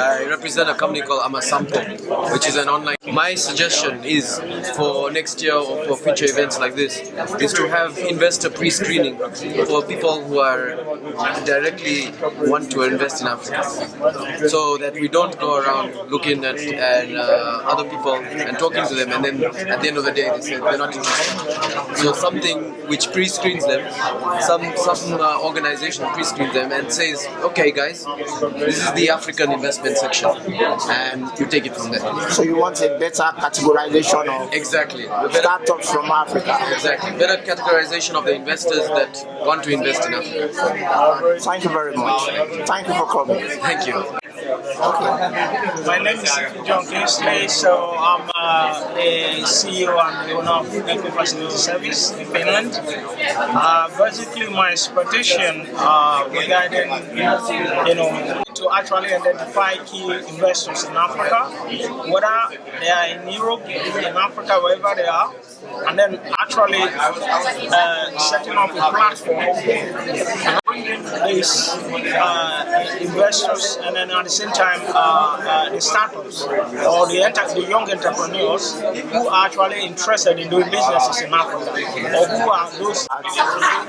I represent a company called Amasampo, which is an online. My suggestion is for next year or for future events like this is to have investor pre-screening for people who are directly want to invest in Africa, so that we don't go around looking at other people and talking to them, and then at the end of the day they say they're not interested. So something which pre-screens them, some organization pre-screens them and says, okay guys, this is the African investment section, and you take it from there. So you want a better categorization of startups from Africa? Exactly, better categorization of the investors that want to invest in Africa. Thank you very much. Thank you for coming. Thank you. My name is John Kingsley, so I'm the CEO and the owner of Eco Facility Service in Finland. Basically, my expectation regarding, to actually identify key investors in Africa, whether they are in Europe, in Africa, wherever they are, and then actually setting up a platform, bringing these investors, and then at the same time the startups or the young entrepreneurs who are actually interested in doing businesses in Africa, or who are those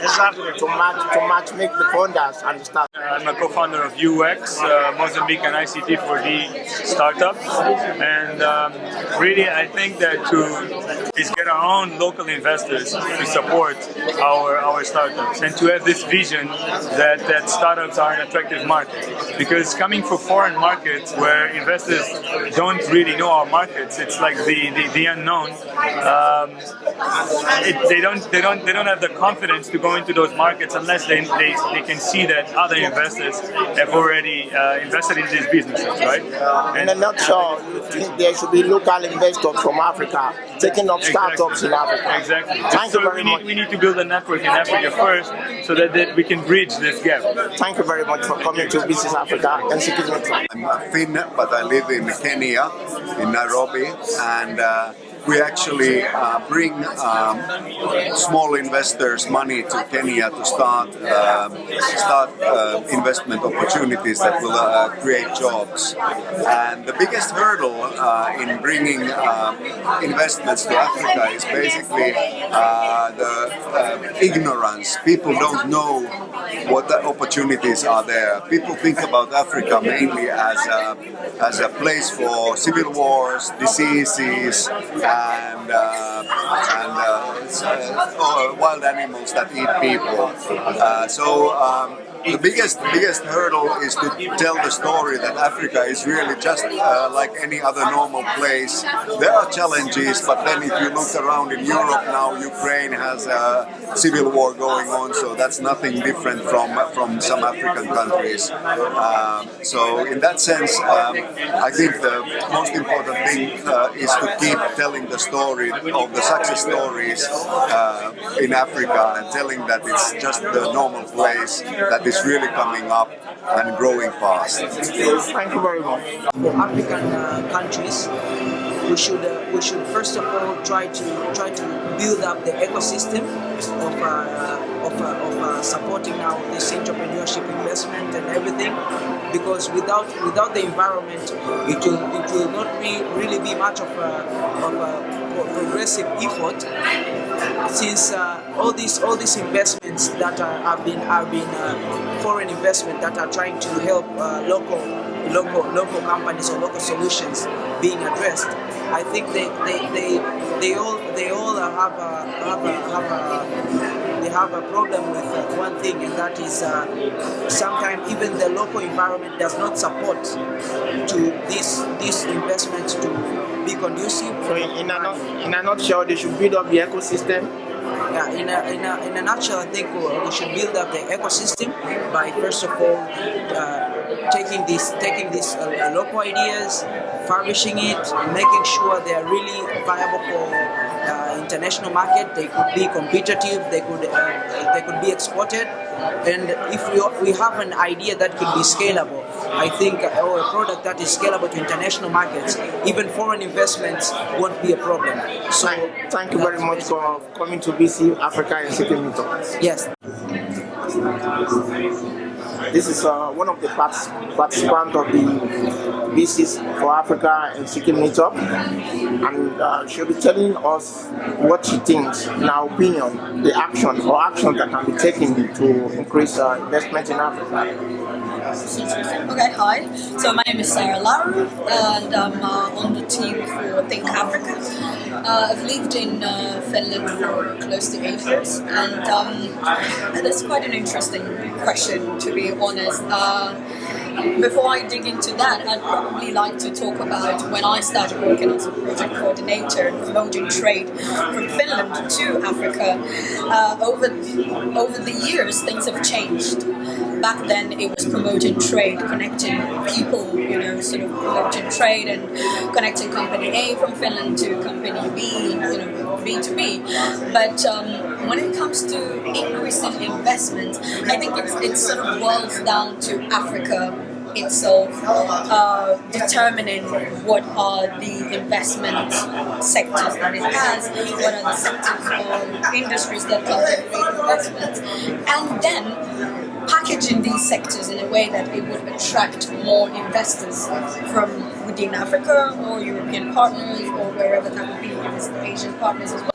exactly to match make the founders and start. I'm a co-founder of UX, Mozambique and ICT for the startup, and really I think that to get our own local investors to support our startups and to have this vision that startups are an attractive market, because coming from foreign markets where investors don't really know our markets, it's like the unknown. They don't have the confidence to go into those markets unless they can see that other investors have already invested in these businesses, right? In a nutshell, you think there should be local investors from Africa taking up startups in Africa. Exactly. Thank you very much. We need to build a network in Africa first, so that we can bridge this gap. Thank you very much for coming to Business Africa and Helsinki Meet Up. I'm Finn, but I live in Kenya, in Nairobi, and we actually bring small investors money to Kenya to start investment opportunities that will create jobs. And the biggest hurdle in bringing investments to Africa is basically the ignorance. People don't know what the opportunities are there. People think about Africa mainly as a place for civil wars, diseases, and wild animals that eat people. The biggest hurdle is to tell the story that Africa is really just like any other normal place. There are challenges, but then if you look around in Europe now, Ukraine has a civil war going on, so that's nothing different from some African countries. So in that sense, I think the most important thing is to keep telling the story of the success stories in Africa and telling that it's just the normal place that is really coming up and growing fast. Thank you very much. For African countries, we should first of all try to build up the ecosystem of supporting now this entrepreneurship investment and everything, because without the environment, it will not really be much of a progressive effort, since all these investments that have been foreign investment that are trying to help local companies or local solutions being addressed. I think they all have a problem with one thing, and that is sometimes even the local environment does not support to this investment to be conducive. So in a nutshell, they should build up the ecosystem. Yeah, in a nutshell, I think we should build up the ecosystem by first of all taking these local ideas, publishing it, making sure they are really viable for international market. They could be competitive. They could be exported. And if we have an idea that could be scalable, I think, or a product that is scalable to international markets, even foreign investments won't be a problem. So thank you very much for coming to VC Africa and Helsinki Meet Up. Yes. This is one of the participants of the VC4AFRICA Helsinki Meet Up, and she'll be telling us what she thinks, in her opinion, the actions that can be taken to increase investment in Africa. Okay, hi. So my name is Sarah Lara, and I'm on the team for Think Africa. I've lived in Finland for close to 8 years, and that's quite an interesting question, to be honest. Before I dig into that, I'd probably like to talk about when I started working as a project coordinator and promoting trade from Finland to Africa. Over the years, things have changed. Back then, it was promoting trade, connecting people, sort of promoting trade and connecting company A from Finland to company B, B2B. But when it comes to increasing investment, I think it sort of boils down to Africa itself determining what are the investment sectors that it has, what are the sectors or industries that can generate investment, and then packaging these sectors in a way that it would attract more investors from within Africa or European partners or wherever that would be, if it's Asian partners as well.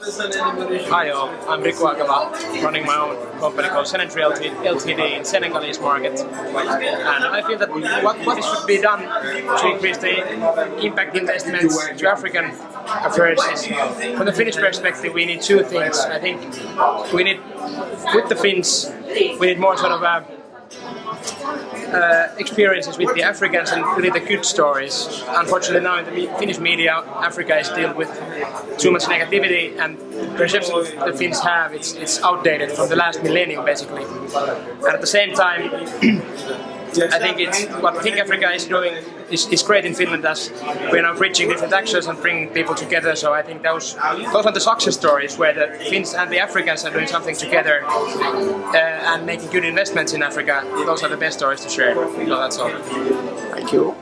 Hi all, I'm Riku Akala, running my own company called Senentry Ltd in Senegalese market. And I feel that what should be done to increase the impact investments to African affairs is, from the Finnish perspective, we need two things. I think we need, with the Finns, we need more sort of experiences with the Africans and really the good stories. Unfortunately now in the Finnish media, Africa is dealt with too much negativity, and the perception the Finns have, it's outdated from the last millennium basically. And at the same time, I think what Think Africa is doing is great in Finland, as we're now bridging different actions and bringing people together. So I think those are the success stories where the Finns and the Africans are doing something together and making good investments in Africa. Those are the best stories to share. So that's all. Thank you.